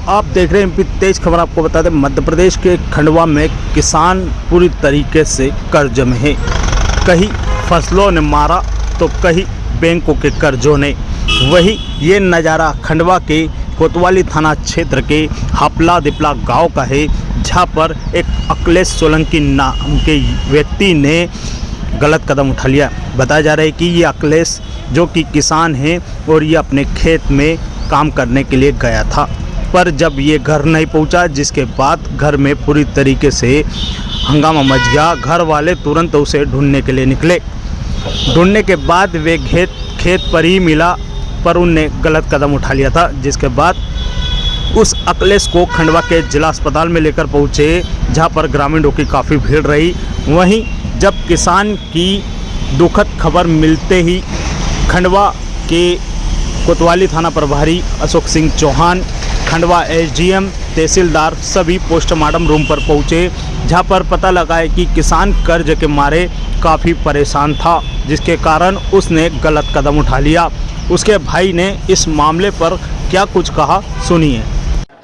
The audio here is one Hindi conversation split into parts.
आप देख रहे हैं एमपी तेज खबर। आपको बता दें, मध्य प्रदेश के खंडवा में किसान पूरी तरीके से कर्ज में है। कहीं फसलों ने मारा तो कहीं बैंकों के कर्जों ने। वही ये नज़ारा खंडवा के कोतवाली थाना क्षेत्र के हपला दिपला गांव का है, जहां पर एक अखिलेश सोलंकी नाम के व्यक्ति ने गलत कदम उठा लिया। बताया जा रहा है कि ये अखिलेश जो कि किसान है और ये अपने खेत में काम करने के लिए गया था, पर जब ये घर नहीं पहुंचा, जिसके बाद घर में पूरी तरीके से हंगामा मच गया। घर वाले तुरंत उसे ढूंढने के लिए निकले। ढूंढने के बाद वे खेत पर ही मिला, पर उनने गलत कदम उठा लिया था, जिसके बाद उस अखिलेश को खंडवा के जिला अस्पताल में लेकर पहुंचे, जहां पर ग्रामीणों की काफ़ी भीड़ रही। वहीं जब किसान की दुखद खबर मिलते ही खंडवा के कोतवाली थाना प्रभारी अशोक सिंह चौहान, खंडवा एसडीएम, तहसीलदार सभी पोस्टमार्टम रूम पर पहुंचे, जहां पर पता लगा है कि किसान कर्ज के मारे काफ़ी परेशान था, जिसके कारण उसने गलत कदम उठा लिया। उसके भाई ने इस मामले पर क्या कुछ कहा, सुनिए।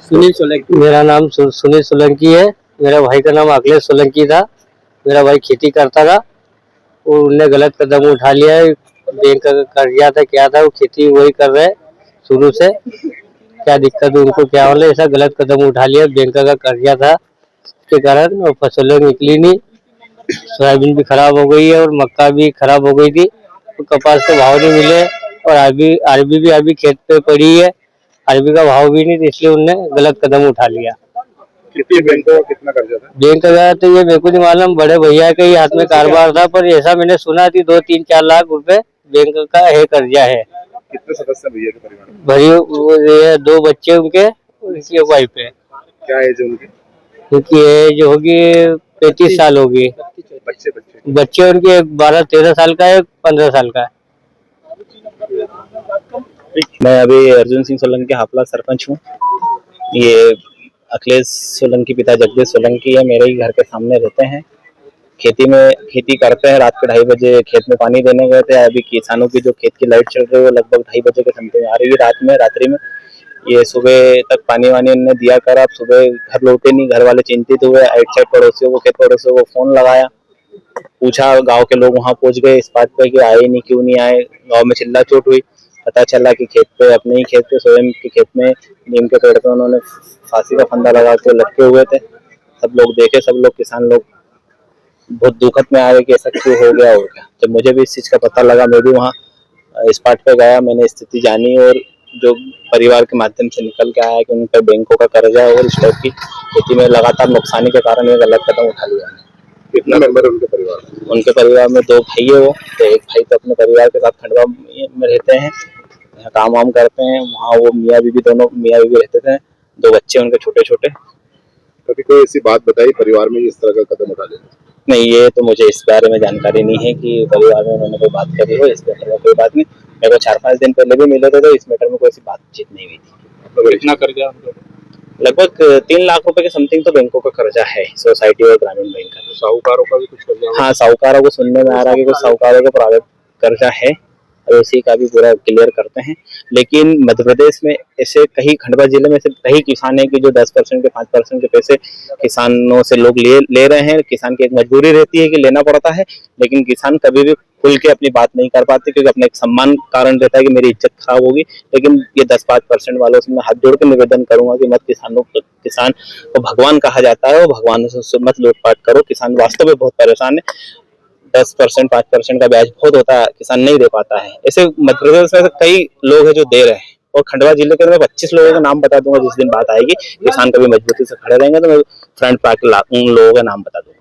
सुनील सोलंकी, मेरा नाम सुनील सोलंकी है। मेरा भाई का नाम अखिलेश सोलंकी था। मेरा भाई खेती करता था और उन्होंने गलत कदम उठा लिया है। बैंक का कर्जा था, क्या था, वो खेती वही कर रहे शुरू से। क्या दिक्कत उनको क्या हो, ऐसा गलत कदम उठा लिया। बैंक का कर्जा था, उसके कारण और फसलें निकली नहीं। सोयाबीन भी खराब हो गई है और मक्का भी खराब हो गई थी। तो कपास के भाव नहीं मिले और अरबी भी अभी खेत पे पड़ी है, अरबी का भाव भी नहीं, इसलिए उन्होंने गलत कदम उठा लिया। बैंक का कितना कर्जा था? बैंक का तो ये मेरे को नहीं मालूम, बड़े भैया के ही हाथ में कारोबार था, पर ऐसा मैंने सुना थी 2-3-4 लाख रुपए बैंक का है, कर्जा है। कितने सदस्य भैया के परिवार में? भैया 2 बच्चे उनके, उनकी वाइफ है। क्या एज है उनकी? उनकी एज होगी 35 साल होगी। बच्चे उनके 12-13 साल का है, 15 साल का है। मैं अभी अर्जुन सिंह सोलंकी हापला सरपंच हूँ। ये अखिलेश सोलंकी पिता जगदीश सोलंकी है, मेरे ही घर के सामने रहते हैं। खेती करते हैं। रात के 2:30 बजे खेत में पानी देने गए थे। अभी किसानों की जो खेत की लाइट चल रही है वो लगभग 2:30 बजे के समथिंग आ रही है रात्रि में। ये सुबह तक पानी वानी उन्होंने दिया कर, अब सुबह घर लौटे नहीं। घर वाले चिंतित हुए। आइट पड़ोसियों को, खेत पड़ोसियों को फोन लगाया, पूछा। गांव के लोग वहां पहुंच गए इस बात पे कि आए नहीं, क्यों नहीं आए। गांव में चिल्ला चोट हुई। पता चला कि खेत पे, अपने ही खेत पे, स्वयं के खेत में नीम के पेड़ पे उन्होंने फांसी का फंदा लगा के लटके हुए थे। सब लोग देखे, सब लोग किसान लोग बहुत दुखद में आ गए कि ऐसा क्यों हो गया। जब मुझे भी इस चीज का पता लगा, मैं भी वहाँ स्पॉट पे गया। मैंने स्थिति जानी और जो परिवार के माध्यम से निकल के आया कि उनका बैंकों का कर्जा और इस टाइप की खेती में लगातार नुकसानी के कारण ये गलत कदम उठा लिया। कितना मेंबर है उनके परिवार में? उनके परिवार में 2 भाई है। वो तो एक भाई तो अपने परिवार के साथ खंडवा में रहते हैं, यहाँ काम वाम करते हैं। वहाँ वो मियाँ बीवी, दोनों मियाँ बीवी रहते थे। 2 बच्चे उनके छोटे छोटे। कभी कोई ऐसी बात बताई परिवार में इस तरह का कदम उठा लेना? नहीं, ये तो मुझे इस बारे में जानकारी नहीं है कि परिवार में उन्होंने कोई बात करी हो। इस मैटर में कोई बात नहीं। मेरे को 4-5 दिन पहले भी मिले थे, तो इस मैटर में कोई ऐसी बातचीत नहीं हुई थी। कितना कर्जा? लगभग 3 लाख रुपए के समथिंग तो बैंकों का कर्जा है, सोसाइटी और ग्रामीण बैंक का। साहूकारों का भी कुछ कर्जा? हाँ, साहूकारों को सुनने में आ रहा है कि कुछ साहूकारों का प्राइवेट कर्जा है और उसी का भी पूरा क्लियर करते हैं। लेकिन मध्य प्रदेश में ऐसे कई, खंडवा जिले में ऐसे कई किसान हैं कि जो 10% के 5% के पैसे किसानों से लोग ले रहे हैं। किसान की एक मजबूरी रहती है कि लेना पड़ता है, लेकिन किसान कभी भी खुल के अपनी बात नहीं कर पाते, क्योंकि अपने एक सम्मान कारण रहता है कि मेरी इज्जत खराब होगी। लेकिन ये 10-5% वालों से मैं हाथ जोड़ के निवेदन करूंगा कि किसान को भगवान कहा जाता है, और भगवान से मत लूटपाट करो। किसान वास्तव में बहुत परेशान है। 10%, 5% का ब्याज बहुत होता है, किसान नहीं दे पाता है। ऐसे मध्य प्रदेश में कई लोग हैं जो दे रहे हैं, और खंडवा जिले के मैं 25 लोगों का नाम बता दूंगा। जिस दिन बात आएगी किसान कभी मजबूती से खड़े रहेंगे तो मैं फ्रंट पे आके उन लोगों का नाम बता दूंगा।